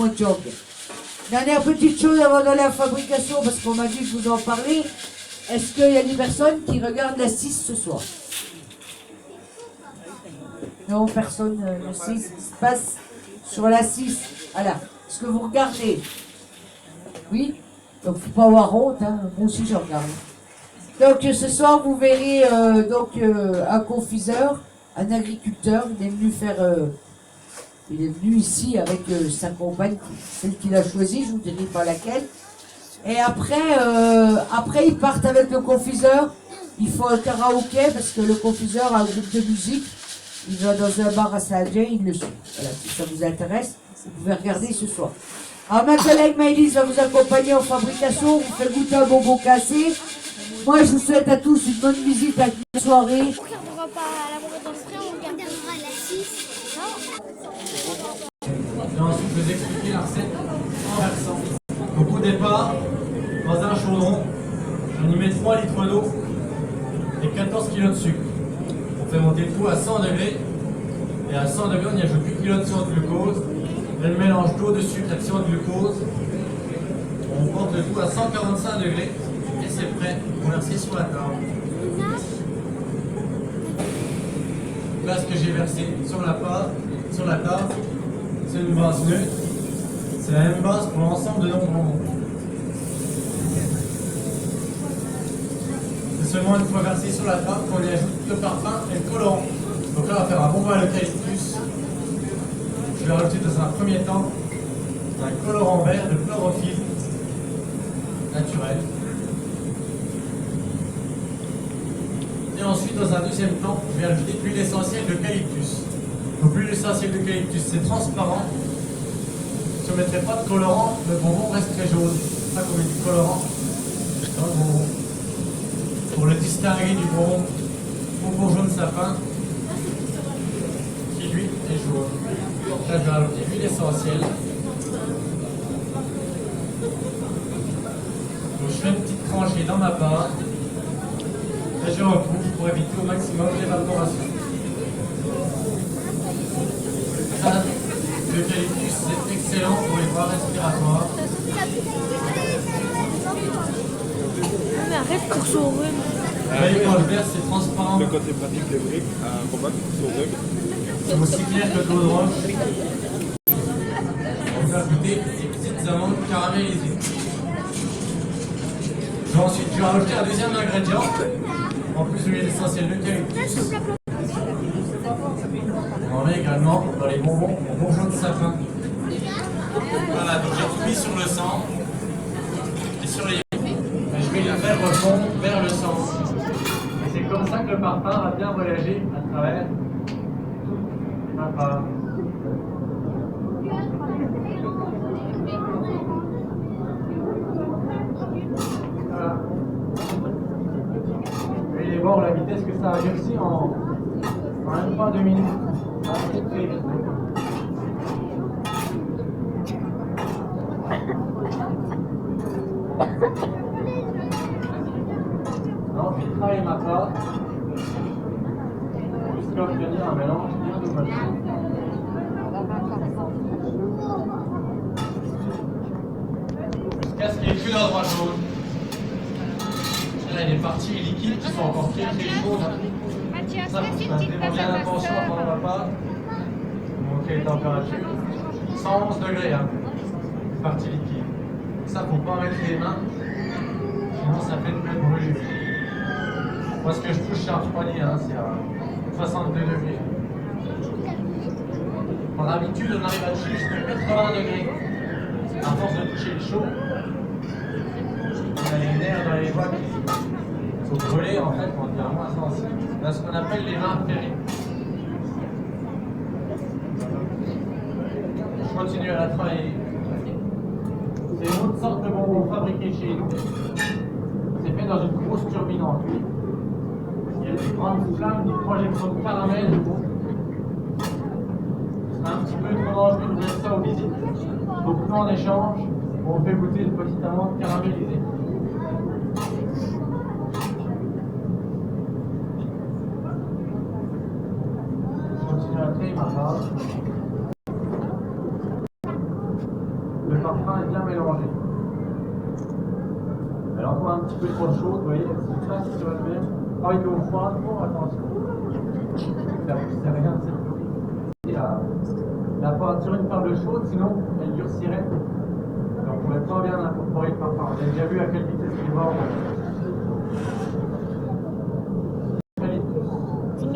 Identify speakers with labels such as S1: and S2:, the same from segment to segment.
S1: mon job. Dernière petite chose avant d'aller à la fabrication, parce qu'on m'a dit de vous en parler. Est-ce qu'il y a des personnes qui regardent la 6 ce soir? Non, personne ne sait ce qui se passe sur la 6. Voilà. Est-ce que vous regardez? Oui? Donc, faut pas avoir honte, hein. Moi aussi, je regarde. Donc, ce soir, vous verrez un confiseur, un agriculteur. Il est venu il est venu ici avec sa compagne, celle qu'il a choisie, je vous dirai pas laquelle. Et après, ils partent avec le confiseur. Il faut un karaoké parce que le confiseur a un groupe de musique. Il va dans un bar à Saint-Adrien, il le suit. Voilà, si ça vous intéresse, vous pouvez regarder ce soir. Alors ma collègue Maëlys va vous accompagner en fabrication, vous fait goûter un bonbon cassé. Moi je vous souhaite à tous une bonne visite à la soirée.
S2: On regardera pas la mort dans le pré, on regardera la 6.
S3: Je vais ensuite vous expliquer la recette en versant. Donc au départ, dans un chaudron, on y met 3 litres d'eau et 14 kg de sucre. On fait monter le tout à 100 degrés. Et à 100 degrés, on y ajoute 8 kg de sirop de glucose. Et le mélange d'eau, de sucre et de sirop de glucose. On porte le tout à 145 degrés. Et c'est prêt pour verser sur la table. Là, ce que j'ai versé sur la table, c'est une base neutre. C'est la même base pour l'ensemble de nos bonbons. C'est seulement une fois versé sur la table qu'on y ajoute le parfum et le colorant. Donc là, on va faire un bonbon à l'eucalyptus. Je vais rajouter dans un premier temps un colorant vert de chlorophylle naturel. Et ensuite, dans un deuxième temps, je vais ajouter l'huile essentielle d'eucalyptus. Donc l'huile essentielle d'eucalyptus, c'est transparent. Si on ne mettrait pas de colorant, le bonbon resterait jaune. C'est pas qu'on met du colorant dans le bonbon. Pour le distinguer du bonbon jaune sapin, qui lui est jaune. Là, je vais rajouter l'huile essentielle. Donc, je fais une petite tranchée dans ma pâte. Et je recouvre pour éviter au maximum l'évaporation. Ça, l'eucalyptus, c'est excellent pour les voies respiratoires.
S2: Mais arrête pour son rhume.
S3: Vous voyez, quand je verse, c'est transparent.
S4: Le côté pratique de briques à combattre sur rhume.
S3: C'est aussi clair que de l'eau de roche. On va ajouter des petites amandes caramélisées. Ensuite, je vais rajouter un deuxième ingrédient, en plus de l'huile essentielle d'eucalyptus. On en met également dans les bonbons jaune sapin. Voilà, donc j'ai tout mis sur le sang et sur les. Et je vais les faire refondre vers le sang. Et c'est comme ça que le parfum va bien voyager à travers toute ma pâte. Voilà. Vous allez voir la vitesse que ça a réussi en même pas 2 minutes. C'est très vite. Non, je vais travailler ma pâte jusqu'à obtenir un mélange bien homogène. Jusqu'à ce qu'il n'y ait plus d'endroit jaune. Là, il y a des parties liquides qui sont encore très chaudes. Ça, faut maintenir bien attention pendant la pâte. Monter les températures. 111 degrés, hein, les parties liquides. Ça, faut pas mettre les mains, sinon ça fait une pleine brûlure. Moi, ce que je touche, c'est un refroidi, hein, c'est à 62 degrés. Par habitude, on arrive à toucher jusqu'à 80 degrés. À force de toucher le chaud, on a les nerfs dans les doigts qui sont brûlés, en fait, on devient moins sensible. On a ce qu'on appelle les mains ferrées. Je continue à la travailler. C'est une autre sorte de bonbon fabriqué chez nous. C'est fait dans une grosse turbine en cuivre. Il y a des grandes flammes, des projections de caramel. C'est un petit peu trop dangereux de mettre ça aux visites. Donc nous, en échange, on fait goûter une petite amande caramélisée. Je continue à créer ma pâte. le parfum est bien mélangé. Elle est encore un petit peu trop chaude, vous voyez, c'est ça sur elle-même. Travaillez au froid, bon, attention. C'est rien, c'est la peinture une table chaude, sinon elle durcirait. Donc on ne pourrait pas bien incorporer le parfum. Vous avez déjà vu à quelle vitesse il va.
S2: 10 000.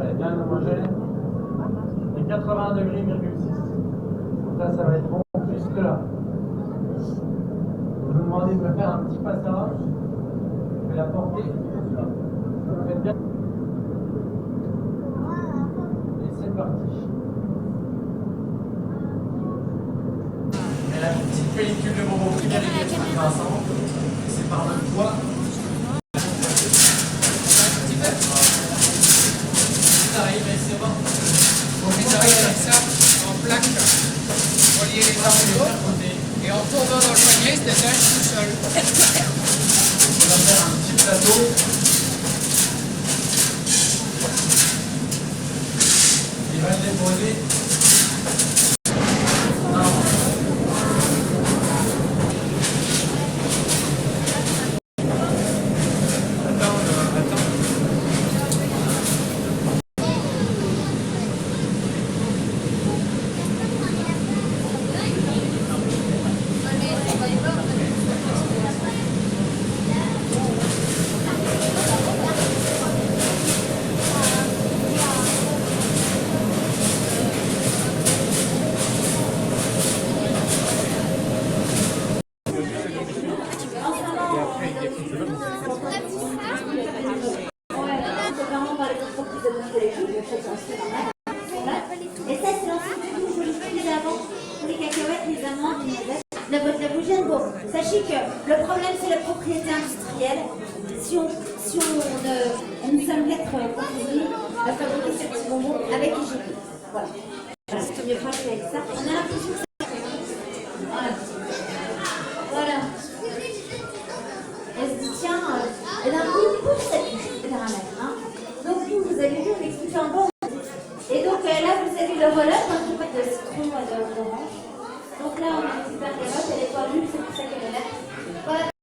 S3: Allez, bien homogène. Et 80 degrés, 6. Donc là, ça va être bon jusque là. Je vous demandez de me faire un petit passage. Je vais la porter. Vous faites bien. Et c'est parti. Et la petite pellicule de bonbon primaire, il est ensemble. C'est par le poids. Arrive, c'est bon.
S5: On met ça en plaque, relier les arceaux, et en tournant dans le poignet, il se détache tout seul.
S3: On va faire un petit plateau. Il va le déposer.
S6: Et ça, c'est l'ancien tout joli plus avant pour les cacahuètes, les amandes, les noisettes. La bougette, bon, sachez que le problème, c'est la propriété industrielle. Si on nous sommes quatre confinés à fabriquer ces petits bonbons avec IGP. Voilà. C'est mieux pas avec ça. On a l'impression que ça. Voilà. Voilà. Elle se dit, tiens, elle a un peu pour cette caramel. Hein. Donc, vous avez vu, on explique un bon. Et donc là, vous avez le relais, un peu de citron et d'orange. Donc là, on a une super carotte, elle est pas vue, c'est pour ça qu'elle est là. Voilà.